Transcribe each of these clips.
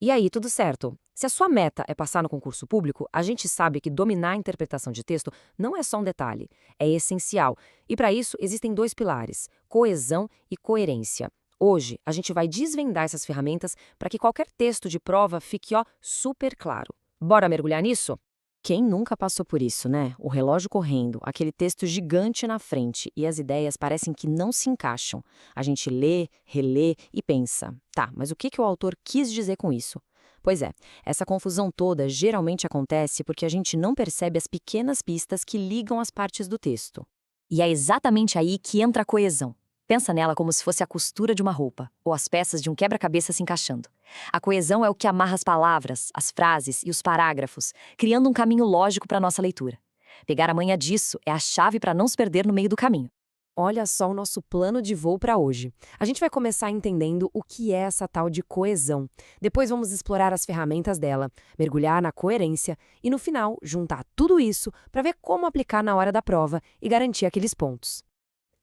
E aí, tudo certo? Se a sua meta é passar no concurso público, a gente sabe que dominar a interpretação de texto não é só um detalhe, é essencial. E para isso, existem dois pilares: coesão e coerência. Hoje, a gente vai desvendar essas ferramentas para que qualquer texto de prova fique, super claro. Bora mergulhar nisso? Quem nunca passou por isso, né? O relógio correndo, aquele texto gigante na frente e as ideias parecem que não se encaixam. A gente lê, relê e pensa: tá, mas o que o autor quis dizer com isso? Pois é, essa confusão toda geralmente acontece porque a gente não percebe as pequenas pistas que ligam as partes do texto. E é exatamente aí que entra a coesão. Pensa nela como se fosse a costura de uma roupa, ou as peças de um quebra-cabeça se encaixando. A coesão é o que amarra as palavras, as frases e os parágrafos, criando um caminho lógico para nossa leitura. Pegar a manha disso é a chave para não se perder no meio do caminho. Olha só o nosso plano de voo para hoje. A gente vai começar entendendo o que é essa tal de coesão. Depois vamos explorar as ferramentas dela, mergulhar na coerência e, no final, juntar tudo isso para ver como aplicar na hora da prova e garantir aqueles pontos.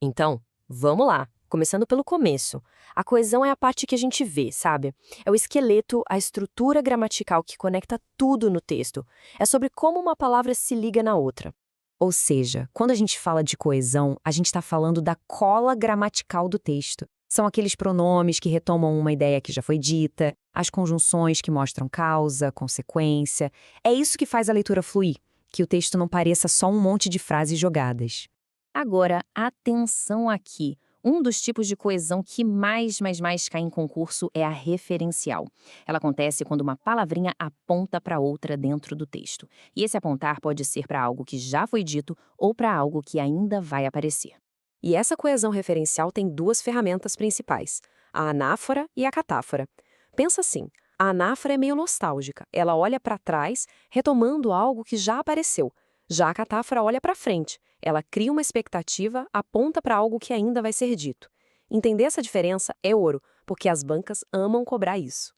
Então, vamos lá. Começando pelo começo. A coesão é a parte que a gente vê, sabe? É o esqueleto, a estrutura gramatical que conecta tudo no texto. É sobre como uma palavra se liga na outra. Ou seja, quando a gente fala de coesão, a gente está falando da cola gramatical do texto. São aqueles pronomes que retomam uma ideia que já foi dita, as conjunções que mostram causa, consequência. É isso que faz a leitura fluir, que o texto não pareça só um monte de frases jogadas. Agora, atenção aqui. Um dos tipos de coesão que mais cai em concurso é a referencial. Ela acontece quando uma palavrinha aponta para outra dentro do texto. E esse apontar pode ser para algo que já foi dito ou para algo que ainda vai aparecer. E essa coesão referencial tem duas ferramentas principais: a anáfora e a catáfora. Pensa assim: a anáfora é meio nostálgica, ela olha para trás, retomando algo que já apareceu. Já a catáfora olha para frente, ela cria uma expectativa, aponta para algo que ainda vai ser dito. Entender essa diferença é ouro, porque as bancas amam cobrar isso.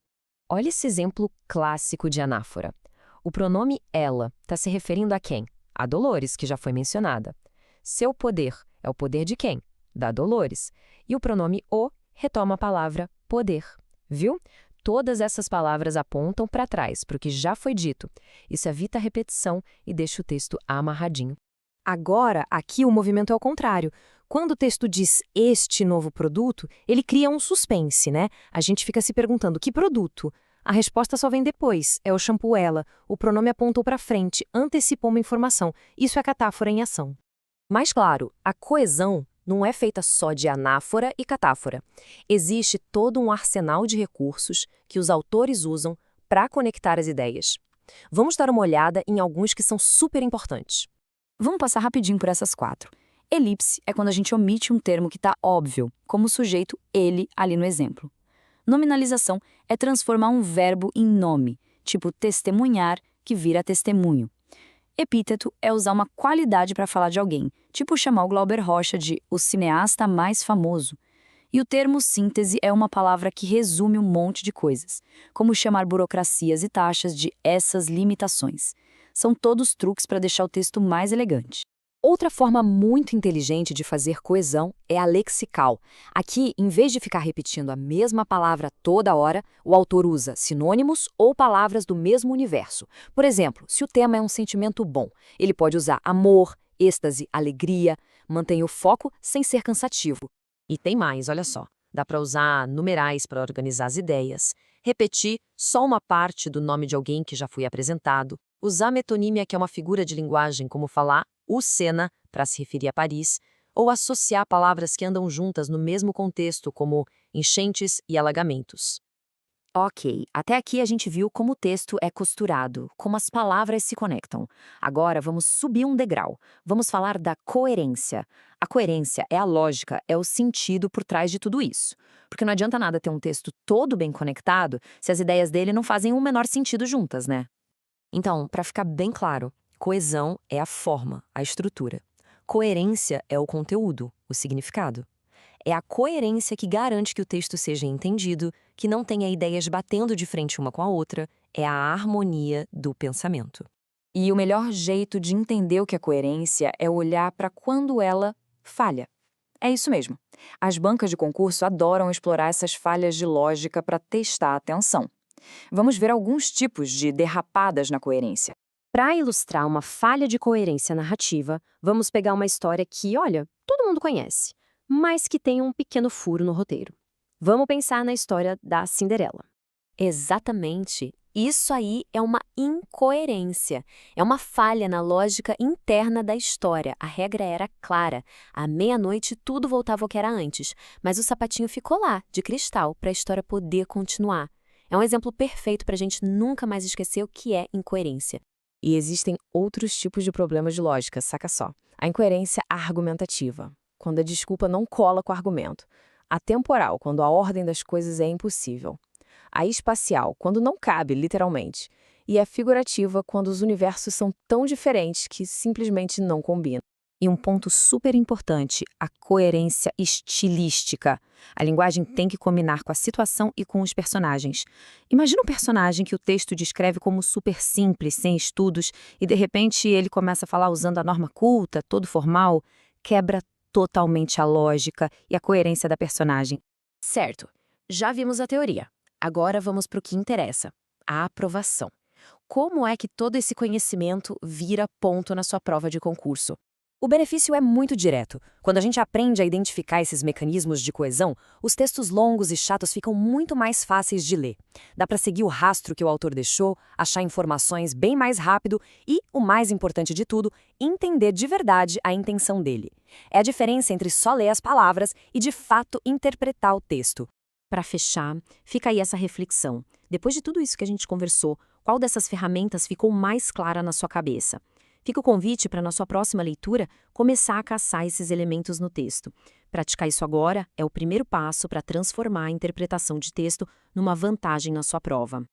Olha esse exemplo clássico de anáfora. O pronome ela está se referindo a quem? A Dolores, que já foi mencionada. Seu poder é o poder de quem? Da Dolores. E o pronome o retoma a palavra poder. Viu? Todas essas palavras apontam para trás, para o que já foi dito. Isso evita a repetição e deixa o texto amarradinho. Agora, aqui o movimento é o contrário. Quando o texto diz este novo produto, ele cria um suspense, né? A gente fica se perguntando: que produto? A resposta só vem depois. É o shampoo ela. O pronome apontou para frente, antecipou uma informação. Isso é catáfora em ação. Mas claro, a coesão não é feita só de anáfora e catáfora. Existe todo um arsenal de recursos que os autores usam para conectar as ideias. Vamos dar uma olhada em alguns que são super importantes. Vamos passar rapidinho por essas quatro. Elipse é quando a gente omite um termo que está óbvio, como o sujeito ele ali no exemplo. Nominalização é transformar um verbo em nome, tipo testemunhar, que vira testemunho. Epíteto é usar uma qualidade para falar de alguém, tipo chamar o Glauber Rocha de o cineasta mais famoso. E o termo síntese é uma palavra que resume um monte de coisas, como chamar burocracias e taxas de essas limitações. São todos truques para deixar o texto mais elegante. Outra forma muito inteligente de fazer coesão é a lexical. Aqui, em vez de ficar repetindo a mesma palavra toda hora, o autor usa sinônimos ou palavras do mesmo universo. Por exemplo, se o tema é um sentimento bom, ele pode usar amor, êxtase, alegria, mantém o foco sem ser cansativo. E tem mais, olha só. Dá para usar numerais para organizar as ideias, repetir só uma parte do nome de alguém que já foi apresentado, usar metonímia, que é uma figura de linguagem, como falar o Sena, para se referir a Paris, ou associar palavras que andam juntas no mesmo contexto, como enchentes e alagamentos. Ok, até aqui a gente viu como o texto é costurado, como as palavras se conectam. Agora vamos subir um degrau. Vamos falar da coerência. A coerência é a lógica, é o sentido por trás de tudo isso. Porque não adianta nada ter um texto todo bem conectado se as ideias dele não fazem o menor sentido juntas, né? Então, para ficar bem claro, coesão é a forma, a estrutura. Coerência é o conteúdo, o significado. É a coerência que garante que o texto seja entendido, que não tenha ideias batendo de frente uma com a outra, é a harmonia do pensamento. E o melhor jeito de entender o que é coerência é olhar para quando ela falha. É isso mesmo. As bancas de concurso adoram explorar essas falhas de lógica para testar a atenção. Vamos ver alguns tipos de derrapadas na coerência. Para ilustrar uma falha de coerência narrativa, vamos pegar uma história que, olha, todo mundo conhece, mas que tem um pequeno furo no roteiro. Vamos pensar na história da Cinderela. Exatamente. Isso aí é uma incoerência. É uma falha na lógica interna da história. A regra era clara. À meia-noite tudo voltava ao que era antes, mas o sapatinho ficou lá, de cristal, para a história poder continuar. É um exemplo perfeito para a gente nunca mais esquecer o que é incoerência. E existem outros tipos de problemas de lógica, saca só. A incoerência argumentativa, quando a desculpa não cola com o argumento. A temporal, quando a ordem das coisas é impossível. A espacial, quando não cabe, literalmente. E a figurativa, quando os universos são tão diferentes que simplesmente não combinam. E um ponto super importante, a coerência estilística. A linguagem tem que combinar com a situação e com os personagens. Imagina um personagem que o texto descreve como super simples, sem estudos, e de repente ele começa a falar usando a norma culta, todo formal, quebra totalmente a lógica e a coerência da personagem. Certo, já vimos a teoria. Agora vamos para o que interessa, a aprovação. Como é que todo esse conhecimento vira ponto na sua prova de concurso? O benefício é muito direto. Quando a gente aprende a identificar esses mecanismos de coesão, os textos longos e chatos ficam muito mais fáceis de ler. Dá para seguir o rastro que o autor deixou, achar informações bem mais rápido e, o mais importante de tudo, entender de verdade a intenção dele. É a diferença entre só ler as palavras e, de fato, interpretar o texto. Para fechar, fica aí essa reflexão. Depois de tudo isso que a gente conversou, qual dessas ferramentas ficou mais clara na sua cabeça? Fica o convite para, na sua próxima leitura, começar a caçar esses elementos no texto. Praticar isso agora é o primeiro passo para transformar a interpretação de texto numa vantagem na sua prova.